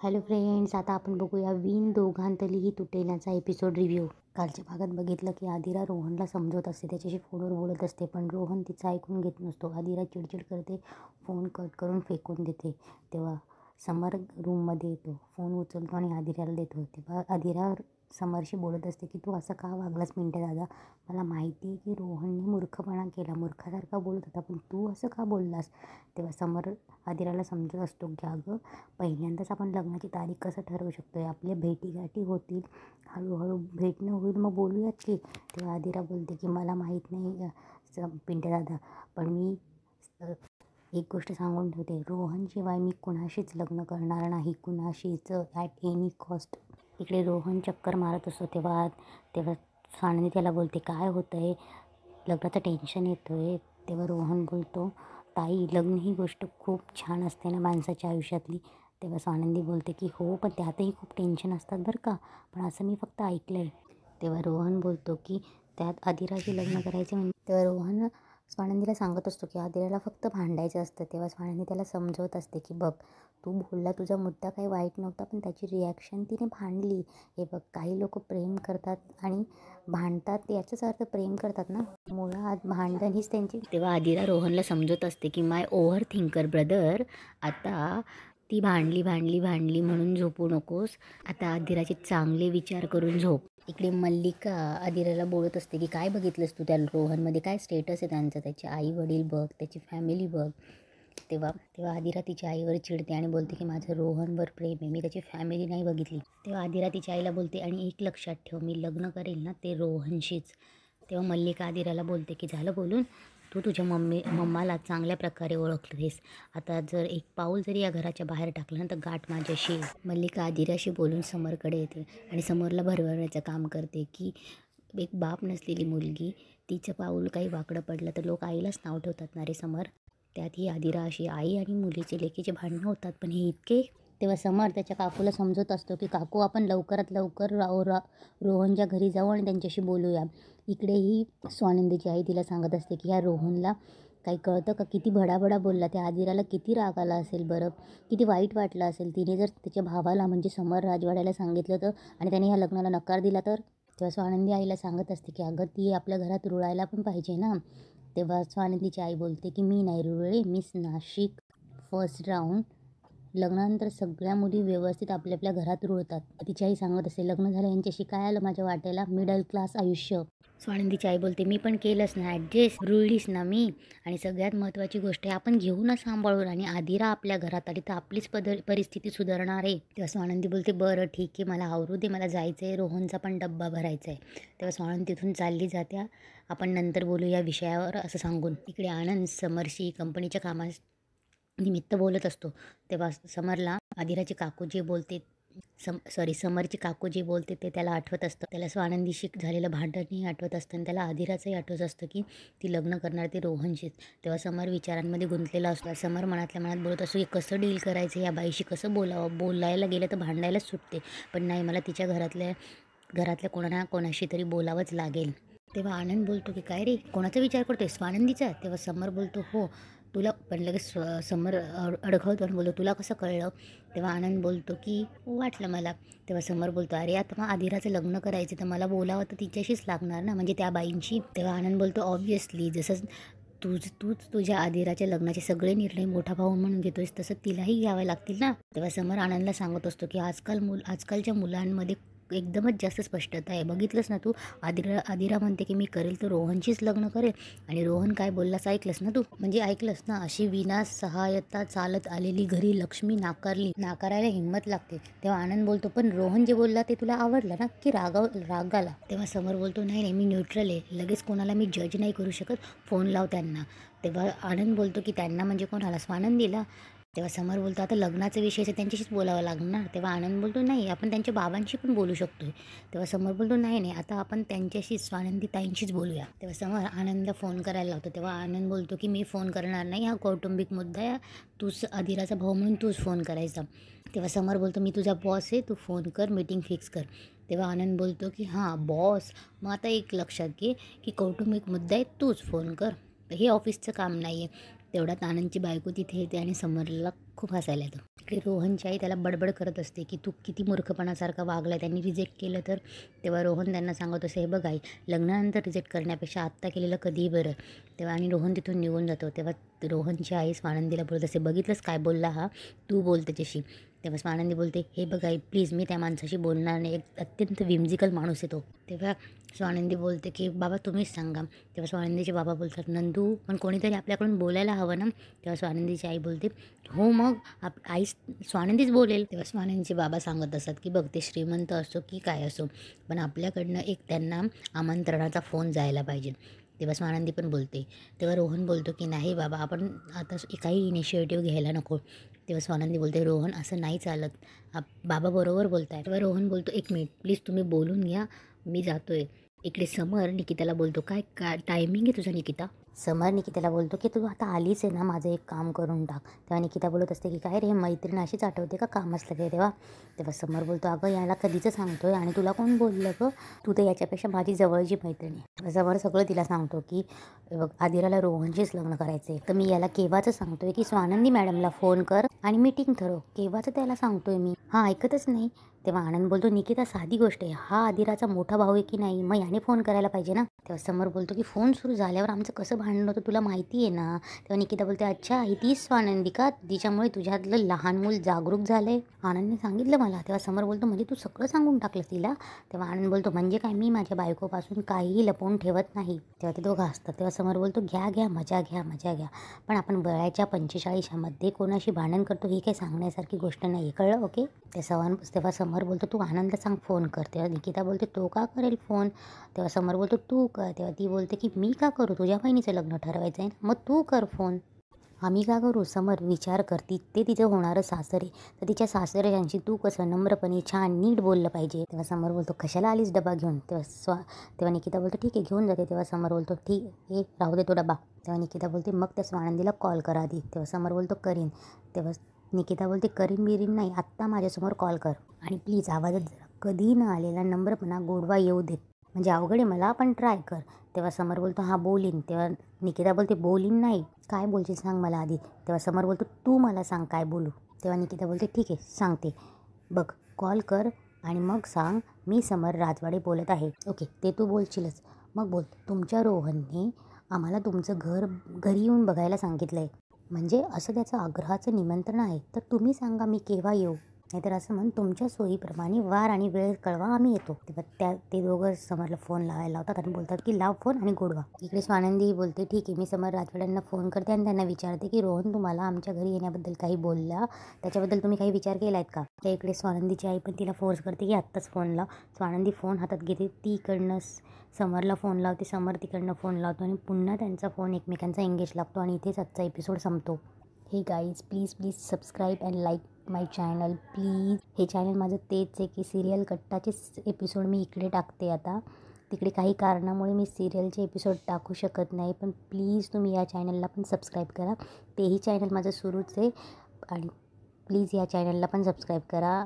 Hello friends, आता आपण बघूया विण दोघांतलीही तुटेनाचा एपिसोड रिव्ह्यू. कालच्या भागात बघितलं की आदिरा रोहनला समजवत असते, त्याच्याशी फोनवर बोलत असते, पण रोहन तिचं ऐकून घेत नसतो. आदिरा चिडचिड करते, फोन कट करून फेकून देते. तेव्हा समर रूममध्ये येतो, फोन उचलतो आणि आदिराला देतो. तेव्हा आदिरा समरशी बोलत असते की तू असं का वागलास मिंट्या दादा, मला माहिती आहे की रोहनने मूर्खपणा केला, मूर्खासारखा बोलत होता, पण तू असं का बोललास. तेव्हा समर आदिराला समजत असतो की अगं पहिल्यांदाच आपण लग्नाची तारीख कसं ठरवू शकतो आहे, आपल्या भेटीगाठी होतील, हळूहळू भेटणं होईल, मग बोलूयात की. तेव्हा आदिरा बोलते की मला माहीत नाही पिंट्या दादा, पण मी एक गोष्ट सांगून ठेवते, रोहनशिवाय मी कुणाशीच लग्न करणार नाही, कुणाशीच ॲट एनी कॉस्ट. इकडे रोहन चक्कर मारत असतो. तेव्हा सानवी त्याला बोलते काय होतं आहे, लग्नाचं टेन्शन येतो आहे. तेव्हा रोहन बोलतो ताई, लग्न ही गोष्ट खूप छान असते ना माणसाच्या आयुष्यातली. तेव्हा स्वानंदी बोलते की हो, पण त्यातही खूप टेन्शन असतात बरं का, पण असं मी फक्त ऐकलं आहे. तेव्हा रोहन बोलतो की त्यात आदिराशी लग्न करायचे म्हणजे. तेव्हा रोहन स्वानंदीला सांगत असतो की आदिराला फक्त भांडायचं असतं. तेव्हा स्वानंदी त्याला समजवत असते की बघ, तू बोलला, तुझा मुद्दा काही वाईट नव्हता, पण त्याची रिॲक्शन तिने भांडली. हे बघ, काही लोक प्रेम करतात आणि भांडतात, याचाच अर्थ प्रेम करतात ना, मुळात भांडण हीच त्यांची. तेव्हा आदिरा रोहनला समजत असते की माय ओव्हर थिंकर ब्रदर, आता ती भांडली म्हणून झोपू नकोस, आता आदिराचे चांगले विचार करून झोप. इकडे मल्लिका आदिराला बोलत असते की काय बघितलंस तू त्या रोहनमध्ये, काय स्टेटस आहे त्यांचं, त्याचे आई वडील बघ, त्याची फॅमिली बघ. तेव्हा आदिरा तिच्या आईवर चिडते आणि बोलते की माझं रोहनवर प्रेम आहे, मी त्याची फॅमिली नाही बघितली. तेव्हा आदिरा तिच्या आईला बोलते आणि एक लक्षात ठेव, मी लग्न करेल ना ते रोहनशीच. तेव्हा मल्लिका आदिराला बोलते की झालं बोलून, तू तुझ्या मम्माला चांगल्या प्रकारे ओळखतेस, आता जर एक पाऊल जरी या घराच्या बाहेर टाकलं ना तर गाठ माझ्याशी. मल्लिका आदिराशी बोलून समरकडे येते आणि समरला भरवण्याचं काम करते की एक बाप नसलेली मुलगी, तिचं पाऊल काही वाकडं पडलं तर लोक आईलाच नाव ठेवतात ना रे समर. त्यात ही आदिरा अशी, आई आणि मुलीचे लेकीचे भांडणं होतात, पण हे इतके. तेव्हा समर त्याच्या काकूला समजत असतो की काकू, आपण लवकरात लवकर रोहनच्या घरी जाऊ आणि त्यांच्याशी बोलूया. इकडेही स्वानंदीची आई तिला सांगत असते की ह्या रोहनला काही कळतं का, किती भडाभडा बोलला, त्या आदिराला किती राग आला असेल बरं, किती वाईट वाटलं असेल, तिने जर त्याच्या भावाला म्हणजे समर राजवाड्याला सांगितलं तर, आणि त्याने ह्या लग्नाला नकार दिला तर. तेव्हा स्वानंदी आईला सांगत असते की अगं ती आपल्या घरात रुळायला पण पाहिजे ना. तेव्हा स्वानंदीची आई बोलते की मी नाही रुळले, मिस नाशिक फर्स्ट राऊंड, लग्नानंतर सगळ्या मुली व्यवस्थित आपल्या आपल्या घरात रुळतात. तिची आई सांगत असते लग्न झालं यांच्याशी काय आलं माझ्या वाटेला, मिडल क्लास आयुष्य. स्वानंदीची आई बोलते मी पण केलंच ना ॲडजस्ट, रुळलीच ना मी, आणि सगळ्यात महत्त्वाची गोष्ट आहे आपण घेऊ ना सांभाळून, आणि आदिरा आपल्या घरात आली तर आपलीच परिस्थिती सुधारणार आहे. तेव्हा स्वानंदी बोलते बरं ठीक आहे, मला आवरू दे, मला जायचं आहे, रोहनचा पण डब्बा भरायचा आहे. तेव्हा स्वानंदी तिथून चालली जात्या, आपण नंतर बोलू या विषयावर असं सांगून. इकडे आनंद समरशी कंपनीच्या कामानिमित्त बोलत असतो. तेव्हा समरला आदिराची काकू जे बोलते, समरची काकू जे बोलते ते त्याला आठवत असतं. त्याला स्वानंदीशी झालेलं भांडणही आठवत असतं आणि त्याला आदिराचंही आठवत असतं की ती लग्न करणार ती रोहनशीच. तेव्हा समर विचारांमध्ये गुंतलेला असतो. समर मनातल्या मनात बोलत असतो की कसं डील करायचं, या बाईशी कसं बोलावं, बोलायला गेलं तर भांडायलाच सुटते, पण नाही, मला तिच्या घरातल्या कोणाशी तरी बोलावंच लागेल. तेव्हा आनंद बोलतो की काय रे, कोणाचा विचार करतोय, स्वानंदीचा. तेव्हा समर बोलतो हो तुला, पण लगेच समर अडखळतो आणि बोलतो तुला कसं कळलं. तेव्हा आनंद बोलतो की वाटलं मला. तेव्हा समर बोलतो अरे आता मग आदिराचं लग्न करायचं तर मला बोलावं तर तिच्याशीच लागणार ना, म्हणजे त्या बाईंशी. तेव्हा आनंद बोलतो ऑब्व्हियसली, जसं तूच तुझ्या आदिराच्या लग्नाचे सगळे निर्णय मोठा भाऊ म्हणून घेतोयस, तसं तिलाही घ्यावे लागतील ना. तेव्हा समर आनंदला सांगत असतो की आजकालच्या मुलांमध्ये एकदमच जास्त स्पष्टता आहे, बघितलंस ना तू, आदिरा म्हणते की मी करेल तर रोहनशीच लग्न करेल, आणि रोहन काय बोललास ऐकलंस ना तू, म्हणजे ऐकलंस ना, अशी विनासहायता चालत आलेली घरी लक्ष्मी नाकारायला हिंमत लागते. तेव्हा आनंद बोलतो पण रोहन जे बोलला ते तुला आवडलं ना, की रागाला. तेव्हा समर बोलतो नाही मी न्यूट्रल आहे, लगेच कोणाला मी जज नाही करू शकत, फोन लाव त्यांना. तेव्हा आनंद बोलतो की त्यांना म्हणजे कोणाला, स्वानंदीला. तेव्हा समर बोलतो आता लग्नाचा विषय त्यांच्याशीच बोलावं लागणार. तेव्हा आनंद बोलतो नाही, आपण त्यांच्या बाबांशी पण बोलू शकतोय. तेव्हा समर बोलतो नाही आता आपण त्यांच्याशी स्वानंदी ताईंशीच बोलूया. तेव्हा समर आनंदला फोन करायला लावतो. तेव्हा आनंद बोलतो की मी फोन करणार नाही, हा कौटुंबिक मुद्दा आहे, तूच आदिराचा भाऊ म्हणून तूच फोन करायचा. तेव्हा समर बोलतो मी तुझा बॉस आहे, तू फोन कर, मीटिंग फिक्स कर. तेव्हा आनंद बोलतो की हां बॉस, मग आता एक लक्षात घे की कौटुंबिक मुद्दा आहे, तूच फोन कर, हे ऑफिसचं काम नाही आहे. तेवढ्यात आनंदची बायको तिथे येते आणि समरला खूप हसायला येतं. इकडे रोहनची आई त्याला बडबड करत असते की तू किती मूर्खपणासारखा वागला, त्यांनी रिजेक्ट केलं तर. तेव्हा रोहन त्यांना सांगत असते, हे बघ आई, लग्नानंतर रिजेक्ट करण्यापेक्षा आत्ता केलेलं कधीही बरं. तेव्हा आणि रोहन तिथून निघून जातो. तेव्हा रोहनची आई स्वानंदीला बोलत असते, बघितलंस काय बोलला हा, तू बोल त्याच्याशी. तेव्हा स्वानंदी बोलते, हे बघ आई प्लीज, मी त्या माणसाशी बोलणार नाही, एक अत्यंत विम्झिकल माणूस आहे तो. तेव्हा स्वानंदी बोलते की बाबा तुम्हीच सांगा. तेव्हा स्वानंदीचे बाबा बोलतात, नंदू पण कोणीतरी आपल्याकडून बोलायला हवं ना. तेव्हा स्वानंदीची आई बोलते, हो मग आई स्वानंदीच बोलेल. तेव्हा स्वानंदीचे बाबा सांगत असतात की बघ, ते श्रीमंत असो की काय असो, पण आपल्याकडनं एक त्यांना आमंत्रणाचा फोन जायला पाहिजे. तेव्हा स्वानंदी पण बोलते. तेव्हा रोहन बोलतो की नाही बाबा, आपण आता काही इनिशिएटिव्ह घ्यायला नको. तेव्हा स्वानंदी बोलते, रोहन असं नाही चालत, बाबा बरोबर बोलताय. तेव्हा रोहन बोलतो, एक मिनिट प्लीज, तुम्ही बोलून घ्या, मी जातोय. इकडे समर निकिताला बोलतो, काय काय टायमिंग आहे तुझा निकिता. समर निकिताला बोलतो की तू आता आलीच आहे ना, माझं एक काम करून टाक. तेव्हा निकिता बोलत असते की काय रे, मैत्रीण अशीच आठवते का काम असलं काय. तेव्हा समर बोलतो, अगं याला कधीचं सांगतोय आणि तुला कोण बोललं गं, तू तर याच्यापेक्षा माझी जवळची मैत्रीण आहे. समर सगळं तिला सांगतो की बघ, आदिराला रोहनशीच लग्न करायचे, तर मी याला केव्हाचं सांगतोय की स्वानंदी मॅडमला फोन कर आणि मीटिंग ठरव, केव्हाचं त्याला सांगतोय मी, हा ऐकतच नाही. तेव्हा आनंद बोलतो, निकिता साधी गोष्ट आहे, हा आदिराचा मोठा भाऊ आहे की नाही, मग याने फोन करायला पाहिजे ना. तेव्हा समर बोलतो की फोन सुरू झाल्यावर आमचं कसं भांडण होतं तुला माहिती आहे ना. तेव्हा निकिता बोलते, अच्छा ही तीच स्वानंदी का, तिच्यामुळे तुझ्यातलं लहान मूल जागरूक झालंय, आनंदने सांगितलं मला. तेव्हा समर बोलतो, म्हणजे तू सगळं सांगून टाकलं तिला. तेव्हा आनंद बोलतो, म्हणजे काय, मी माझ्या बायकोपासून काहीही लपवून ठेवत नाही. तेव्हा ते दोघं असतात. तेव्हा समर बोलतो, घ्या मजा घ्या, पण आपण वयाच्या 45मध्ये कोणाशी भांडण करतो ही काही सांगण्यासारखी गोष्ट नाही, कळलं ओके. तेव्हा समर बोलतो, तू आनंदला सांग फोन कर. तेव्हा निकिता बोलते, तो का करेल फोन. तेव्हा समर बोलतो, तू कर. तेव्हा ती बोलते की मी का करू, तुझ्या बहिणीचं लग्न ठरवायचं आहे ना, मग तू कर फोन. आम्ही का करू. समर विचार करती, ते तिचं होणारं सासरे, तर तिच्या सासऱ्यांशी तू कसं नम्रपणे छान नीट बोललं पाहिजे. तेव्हा समर बोलतो, कशाला आलीस डबा घेऊन. तेव्हा निकिता बोलतो, ठीक आहे घेऊन जाते. तेव्हा समर बोलतो, ठीक आहे राहू दे तो डबा. तेव्हा निकिता बोलते, मग त्या स्वानंदीला कॉल करा आधी. तेव्हा समर बोलतो, करीन. तेव्हा निकिता बोलते, करीन नाही, आत्ता माझ्यासमोर कॉल कर आणि प्लीज आवाजात जरा कधी न आलेला नम्रपणा गोडवा येऊ देत, म्हणजे अवघड आहे मला, पण ट्राय कर. तेव्हा समर बोलतो, हां बोलीन. तेव्हा निकिता बोलते, बोलीन नाही, काय बोलशील सांग मला आधी. तेव्हा समर बोलतो, तू मला सांग काय बोलू. तेव्हा निकिता बोलते, ठीक आहे सांगते, बघ कॉल कर आणि मग सांग, मी समर राजवाडे बोलत आहे. ओके, ते तू बोलशीलच, मग बोल, तुमच्या रोहनने आम्हाला तुमचं घरी येऊन बघायला सांगितलं आहे, म्हणजे असं त्याचं आग्रहाचं निमंत्रण आहे, तर तुम्ही सांगा मी केव्हा येऊ, नाहीतर असं म्हण, तुमच्या सोयीप्रमाणे वार आणि वेळ कळवा, आम्ही येतो. तेव्हा ते दोघं समरला फोन लावायला लावतात आणि बोलतात की लाव फोन आणि गोडवा. इकडे स्वानंदी बोलते, ठीक आहे, मी समर राजवाड्यांना फोन करते आणि त्यांना विचारते की रोहन तुम्हाला आमच्या घरी येण्याबद्दल काही बोलला, त्याच्याबद्दल तुम्ही काही विचार केला आहेत का. त्या इकडे स्वानंदीची आई पण तिला फोर्स करते की आत्ताच फोन लाव. स्वानंदी फोन हातात घेते, ती इकडनं समरला फोन लावते, समर तिकडनं फोन लावतो आणि पुन्हा त्यांचा फोन एकमेकांचा एंगेज लागतो आणि इथेच आजचा एपिसोड संपतो. हे guys, please subscribe and like my channel please. हे चॅनल माझं तेच आहे की सिरियल कट्टाचेच एपिसोड मी इकडे टाकते आता, तिकडे काही कारणामुळे मी सिरियलचे एपिसोड टाकू शकत नाही, पण प्लीज तुम्ही या चॅनलला पण सबस्क्राईब करा. तेही चॅनल माझं सुरूच आहे आणि प्लीज या चॅनलला पण सबस्क्राईब करा.